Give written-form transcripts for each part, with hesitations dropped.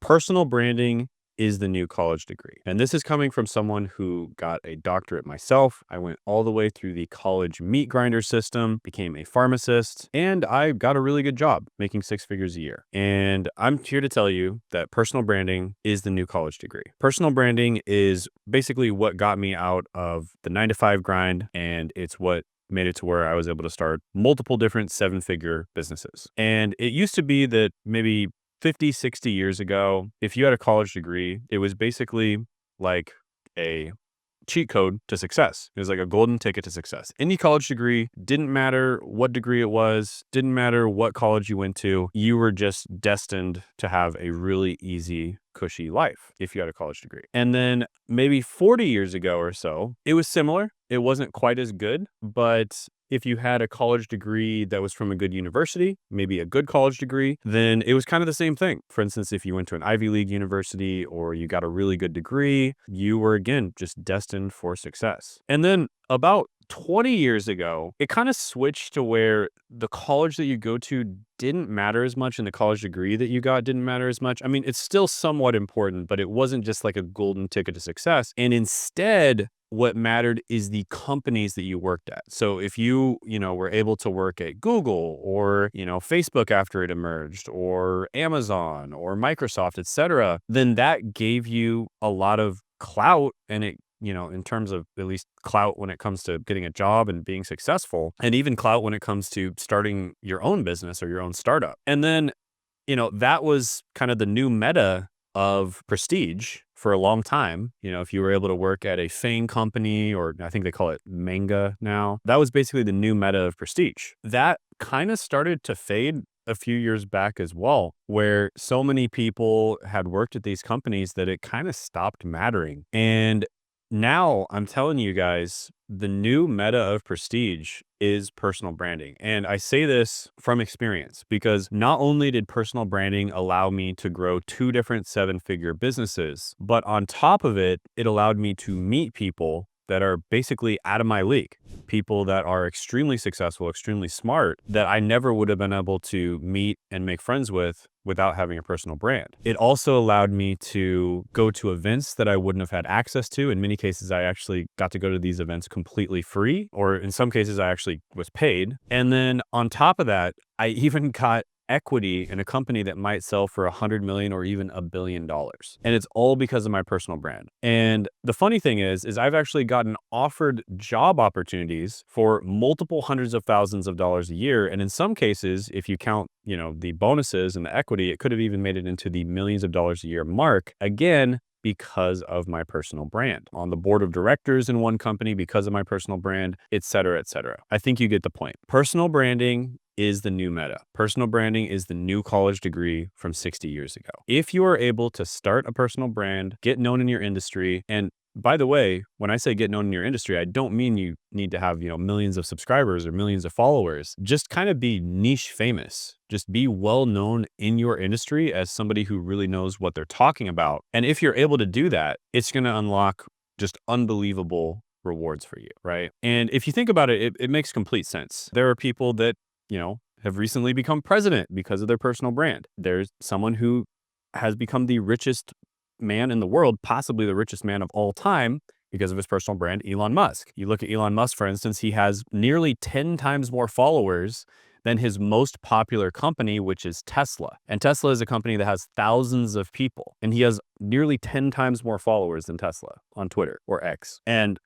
Personal branding is the new college degree. And this is coming from someone who got a doctorate myself. I went all the way through the college meat grinder system, became a pharmacist, and I got a really good job making 6 figures a year. And I'm here to tell you that personal branding is the new college degree. Personal branding is basically what got me out of the 9 to 5 grind, and it's what made it to where I was able to start multiple different 7 figure businesses. And it used to be that maybe 50, 60 years ago, if you had a college degree, it was basically like a cheat code to success. It was like a golden ticket to success. Any college degree, didn't matter what degree it was, didn't matter what college you went to, you were just destined to have a really easy, cushy life if you had a college degree. And then maybe 40 years ago or so, it was similar. It wasn't quite as good, but if you had a college degree that was from a good university, maybe a good college degree, then it was kind of the same thing. For instance, if you went to an Ivy League university or you got a really good degree, you were, again, just destined for success. And then about 20 years ago, it kind of switched to where the college that you go to didn't matter as much and the college degree that you got didn't matter as much. I mean, it's still somewhat important, but it wasn't just like a golden ticket to success. And instead, what mattered is the companies that you worked at. So if you were able to work at Google or, Facebook after it emerged or Amazon or Microsoft, etc., then that gave you a lot of clout, and it in terms of at least clout when it comes to getting a job and being successful, and even clout when it comes to starting your own business or your own startup. And then, that was kind of the new meta of prestige for a long time. If you were able to work at a FANG company, or I think they call it manga now, that was basically the new meta of prestige. That kind of started to fade a few years back as well, where so many people had worked at these companies that it kind of stopped mattering. And now I'm telling you guys, the new meta of prestige is personal branding. And I say this from experience because not only did personal branding allow me to grow 2 different 7 figure businesses, but on top of it, it allowed me to meet people that are basically out of my league. People that are extremely successful, extremely smart, that I never would have been able to meet and make friends with without having a personal brand. It also allowed me to go to events that I wouldn't have had access to. In many cases, I actually got to go to these events completely free, or in some cases, I actually was paid. And then on top of that, I even got equity in a company that might sell for 100 million or even $1 billion. And it's all because of my personal brand. And the funny thing is I've actually gotten offered job opportunities for multiple hundreds of thousands of dollars a year. And in some cases, if you count, the bonuses and the equity, it could have even made it into the millions of dollars a year mark. Again, because of my personal brand. On the board of directors in one company because of my personal brand, et cetera, et cetera. I think you get the point. Personal branding is the new meta. Personal branding is the new college degree from 60 years ago. If you are able to start a personal brand, get known in your industry, and by the way, when I say get known in your industry, I don't mean you need to have, millions of subscribers or millions of followers. Just kind of be niche famous. Just be well known in your industry as somebody who really knows what they're talking about. And if you're able to do that, it's going to unlock just unbelievable rewards for you, right? And if you think about it, it makes complete sense. There are people that, have recently become president because of their personal brand. There's someone who has become the richest man in the world, possibly the richest man of all time, because of his personal brand, Elon Musk. You look at Elon Musk, for instance, he has nearly 10 times more followers than his most popular company, which is Tesla. And Tesla is a company that has thousands of people, and he has nearly 10 times more followers than Tesla on Twitter or X. And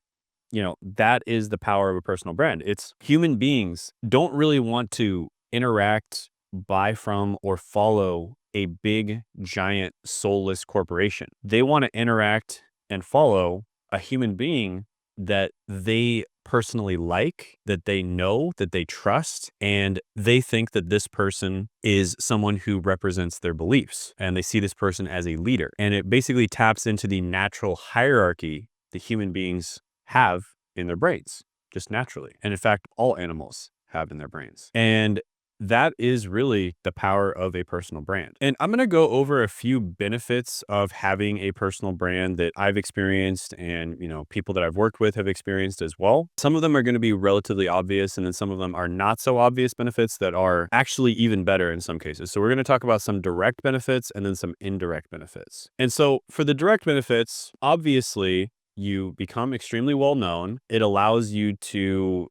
that is the power of a personal brand. It's human beings don't really want to interact, buy from, or follow a big, giant, soulless corporation. They want to interact and follow a human being that they personally like, that they know, that they trust, and they think that this person is someone who represents their beliefs, and they see this person as a leader. And it basically taps into the natural hierarchy that human beings have in their brains, just naturally. And in fact, all animals have in their brains. And that is really the power of a personal brand. And I'm going to go over a few benefits of having a personal brand that I've experienced and, people that I've worked with have experienced as well. Some of them are going to be relatively obvious, and then some of them are not so obvious benefits that are actually even better in some cases. So we're going to talk about some direct benefits and then some indirect benefits. And so for the direct benefits, obviously, you become extremely well known. It allows you to,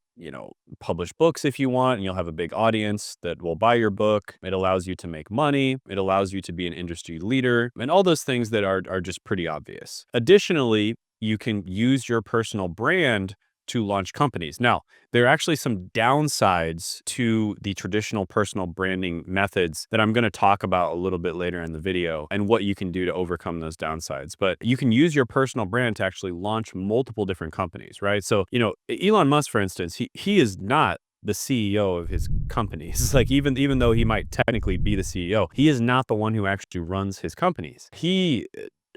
publish books if you want, and you'll have a big audience that will buy your book. It allows you to make money. It allows you to be an industry leader, and all those things that are just pretty obvious. Additionally, you can use your personal brand to launch companies. Now, there are actually some downsides to the traditional personal branding methods that I'm going to talk about a little bit later in the video and what you can do to overcome those downsides. But you can use your personal brand to actually launch multiple different companies, right? So, Elon Musk, for instance, he is not the CEO of his companies. Like even though he might technically be the CEO, he is not the one who actually runs his companies. He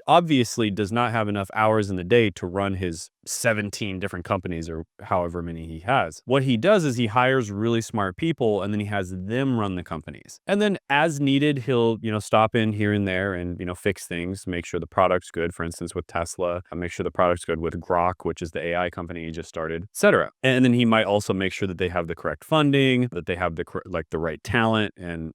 obviously does not have enough hours in the day to run his 17 different companies or however many he has. What he does is he hires really smart people and then he has them run the companies. And then as needed, he'll, stop in here and there and, fix things, make sure the product's good. For instance, with Tesla, make sure the product's good with Grok, which is the AI company he just started, etc. And then he might also make sure that they have the correct funding, that they have the right talent. And,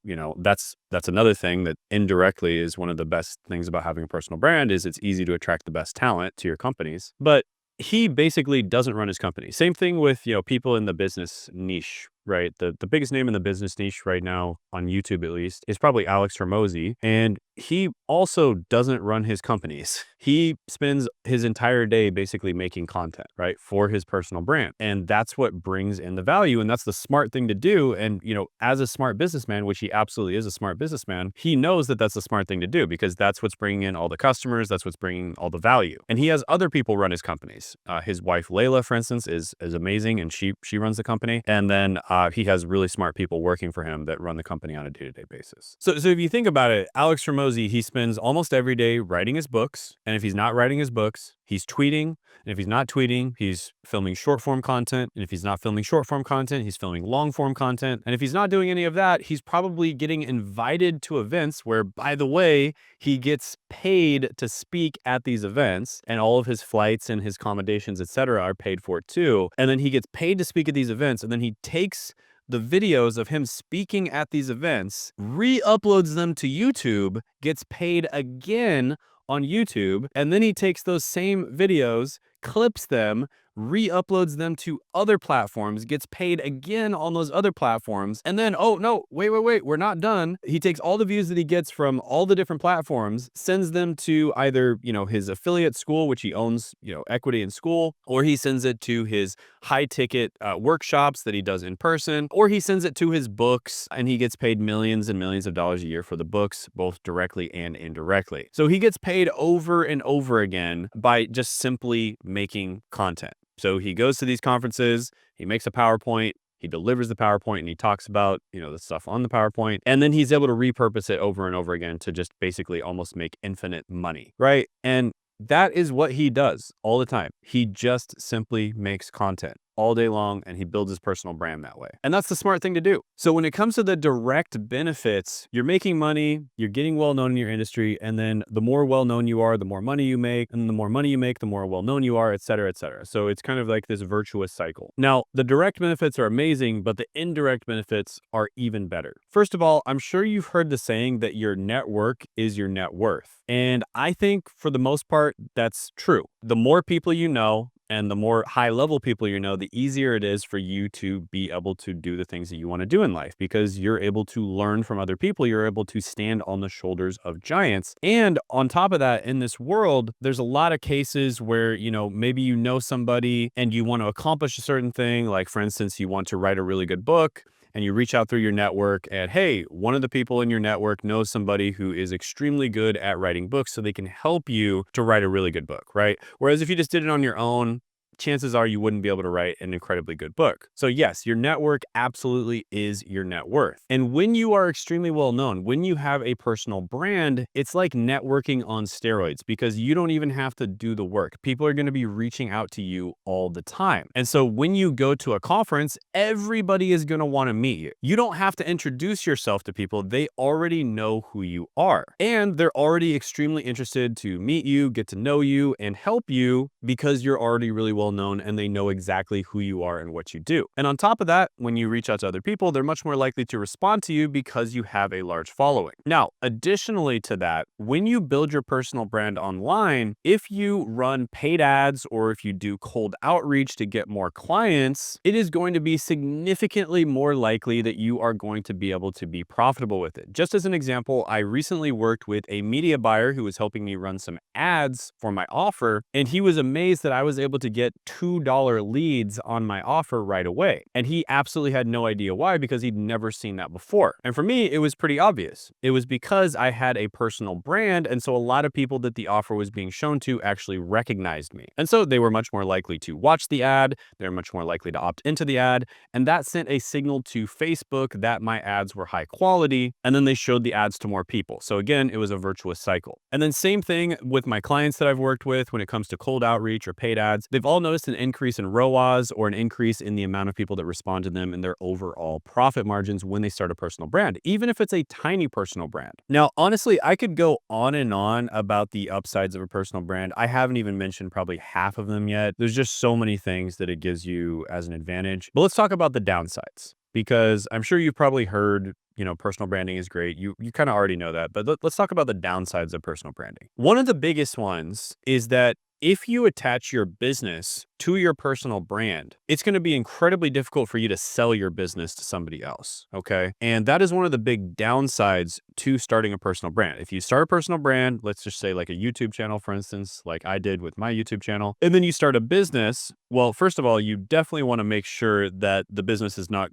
that's another thing that indirectly is one of the best things about having a personal brand is it's easy to attract the best talent to your companies. But he basically doesn't run his company. Same thing with, people in the business niche, right? The biggest name in the business niche right now on YouTube, at least, is probably Alex Hormozy. And he also doesn't run his companies. He spends his entire day basically making content, right, for his personal brand. And that's what brings in the value. And that's the smart thing to do. And, as a smart businessman, which he absolutely is a smart businessman, he knows that that's the smart thing to do because that's what's bringing in all the customers. That's what's bringing all the value. And he has other people run his companies. His wife, Layla, for instance, is amazing. And she runs the company. And then he has really smart people working for him that run the company on a day-to-day basis. So if you think about it, Alex Hormozy, he spends almost every day writing his books. And if he's not writing his books, he's tweeting. And if he's not tweeting, he's filming short form content. And if he's not filming short form content, he's filming long form content. And if he's not doing any of that, he's probably getting invited to events where, by the way, he gets paid to speak at these events, and all of his flights and his accommodations, etc., are paid for too. And then he gets paid to speak at these events, and then he takes the videos of him speaking at these events, re-uploads them to YouTube, gets paid again on YouTube, and then he takes those same videos, clips them, re-uploads them to other platforms, gets paid again on those other platforms, and then, oh no, wait, we're not done. He takes all the views that he gets from all the different platforms, sends them to either, his affiliate school, which he owns, equity in school, or he sends it to his high ticket workshops that he does in person, or he sends it to his books, and he gets paid millions and millions of dollars a year for the books, both directly and indirectly. So he gets paid over and over again by just simply making content. So he goes to these conferences, he makes a PowerPoint, he delivers the PowerPoint, and he talks about, the stuff on the PowerPoint, and then he's able to repurpose it over and over again to just basically almost make infinite money, right? And that is what he does all the time. He just simply makes content all day long, and he builds his personal brand that way. And that's the smart thing to do. So when it comes to the direct benefits, you're making money, you're getting well known in your industry, and then the more well known you are, the more money you make, and the more money you make, the more well known you are, et cetera, et cetera. So it's kind of like this virtuous cycle. Now, the direct benefits are amazing, but the indirect benefits are even better. First of all, I'm sure you've heard the saying that your network is your net worth. And I think for the most part, that's true. The more people you know, and the more high-level people you know, the easier it is for you to be able to do the things that you want to do in life because you're able to learn from other people. You're able to stand on the shoulders of giants. And on top of that, in this world, there's a lot of cases where, maybe you know somebody and you want to accomplish a certain thing. Like, for instance, you want to write a really good book. And you reach out through your network and, hey, one of the people in your network knows somebody who is extremely good at writing books so they can help you to write a really good book, right? Whereas if you just did it on your own, chances are you wouldn't be able to write an incredibly good book. So yes, your network absolutely is your net worth. And when you are extremely well known, when you have a personal brand, it's like networking on steroids because you don't even have to do the work. People are going to be reaching out to you all the time. And so when you go to a conference, everybody is going to want to meet you. You don't have to introduce yourself to people. They already know who you are. And they're already extremely interested to meet you, get to know you, and help you because you're already really well known and they know exactly who you are and what you do. And on top of that, when you reach out to other people, they're much more likely to respond to you because you have a large following. Now, additionally to that, when you build your personal brand online, if you run paid ads or if you do cold outreach to get more clients, it is going to be significantly more likely that you are going to be able to be profitable with it. Just as an example, I recently worked with a media buyer who was helping me run some ads for my offer, and he was amazed that I was able to get $2 leads on my offer right away. And he absolutely had no idea why because he'd never seen that before. And for me, it was pretty obvious. It was because I had a personal brand, and so a lot of people that the offer was being shown to actually recognized me. And so they were much more likely to watch the ad, they're much more likely to opt into the ad, and that sent a signal to Facebook that my ads were high quality, and then they showed the ads to more people. So again, it was a virtuous cycle. And then same thing with my clients that I've worked with when it comes to cold outreach or paid ads. They've all noticed an increase in ROAS or an increase in the amount of people that respond to them and their overall profit margins when they start a personal brand, even if it's a tiny personal brand. Now, honestly, I could go on and on about the upsides of a personal brand. I haven't even mentioned probably half of them yet. There's just so many things that it gives you as an advantage. But let's talk about the downsides, because I'm sure you've probably heard, personal branding is great. You kind of already know that, but let's talk about the downsides of personal branding. One of the biggest ones is that if you attach your business to your personal brand, it's going to be incredibly difficult for you to sell your business to somebody else, okay? And that is one of the big downsides to starting a personal brand. If you start a personal brand, let's just say like a YouTube channel, for instance, like I did with my YouTube channel, and then you start a business, well, first of all, you definitely want to make sure that the business is not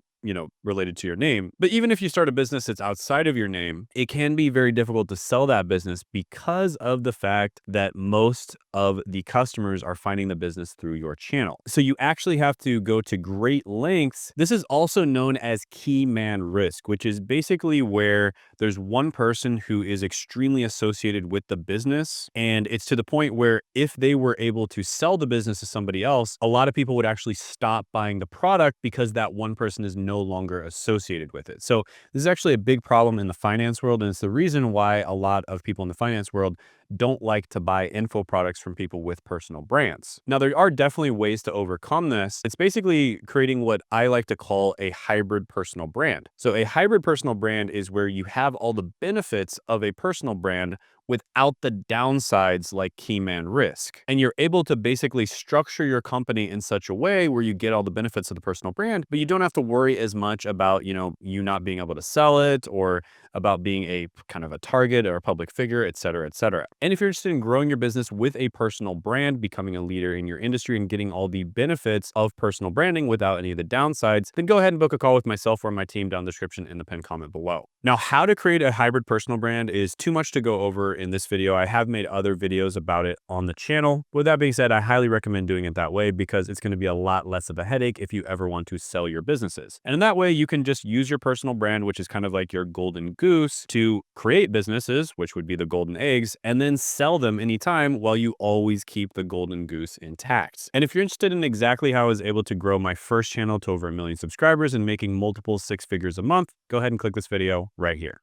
related to your name. But even if you start a business that's outside of your name, it can be very difficult to sell that business because of the fact that most of the customers are finding the business through your channel. So you actually have to go to great lengths. This is also known as key man risk, which is basically where there's one person who is extremely associated with the business. And it's to the point where if they were able to sell the business to somebody else, a lot of people would actually stop buying the product because that one person is no longer associated with it. So this is actually a big problem in the finance world. And it's the reason why a lot of people in the finance world don't like to buy info products from people with personal brands. Now, there are definitely ways to overcome this. It's basically creating what I like to call a hybrid personal brand. So a hybrid personal brand is where you have all the benefits of a personal brand without the downsides like key man risk. And you're able to basically structure your company in such a way where you get all the benefits of the personal brand, but you don't have to worry as much about, you not being able to sell it or about being a kind of a target or a public figure, et cetera, et cetera. And if you're interested in growing your business with a personal brand, becoming a leader in your industry and getting all the benefits of personal branding without any of the downsides, then go ahead and book a call with myself or my team down in the description in the pinned comment below. Now, how to create a hybrid personal brand is too much to go over in this video. I have made other videos about it on the channel. With that being said, I highly recommend doing it that way because it's going to be a lot less of a headache if you ever want to sell your businesses. And in that way, you can just use your personal brand, which is kind of like your golden goose, to create businesses, which would be the golden eggs, and then sell them anytime while you always keep the golden goose intact. And if you're interested in exactly how I was able to grow my first channel to over 1 million subscribers and making multiple 6 figures a month, go ahead and click this video right here.